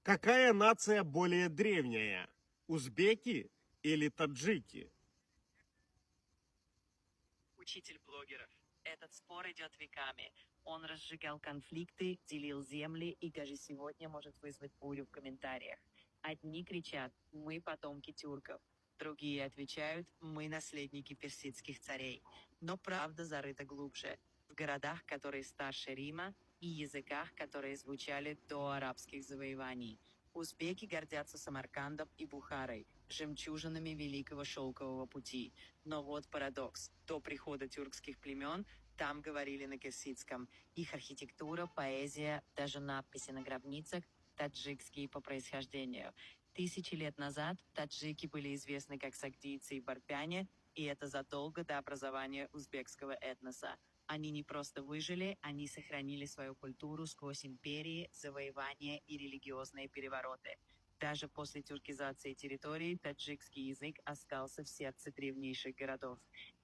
Какая нация более древняя? Узбеки или таджики? Учитель блогеров. Этот спор идет веками. Он разжигал конфликты, делил земли и даже сегодня может вызвать бурю в комментариях. Одни кричат «Мы потомки тюрков», другие отвечают «Мы наследники персидских царей». Но правда зарыта глубже. В городах, которые старше Рима, и языках, которые звучали до арабских завоеваний. Узбеки гордятся Самаркандом и Бухарой, жемчужинами Великого Шелкового пути. Но вот парадокс. До прихода тюркских племен там говорили на персидском. Их архитектура, поэзия, даже надписи на гробницах таджикские по происхождению. Тысячи лет назад таджики были известны как сагдийцы и барпяне, и это задолго до образования узбекского этноса. Они не просто выжили, они сохранили свою культуру сквозь империи, завоевания и религиозные перевороты. Даже после тюркизации территории таджикский язык остался в сердце древнейших городов.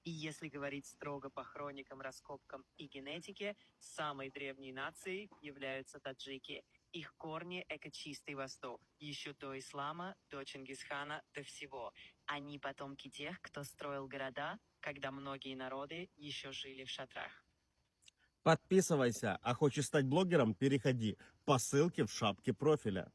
И если говорить строго по хроникам, раскопкам и генетике, самой древней нацией являются таджики. Их корни – это чистый Восток, еще до ислама, до Чингисхана, до всего. Они потомки тех, кто строил города, когда многие народы еще жили в шатрах. Подписывайся, а хочешь стать блогером, переходи по ссылке в шапке профиля.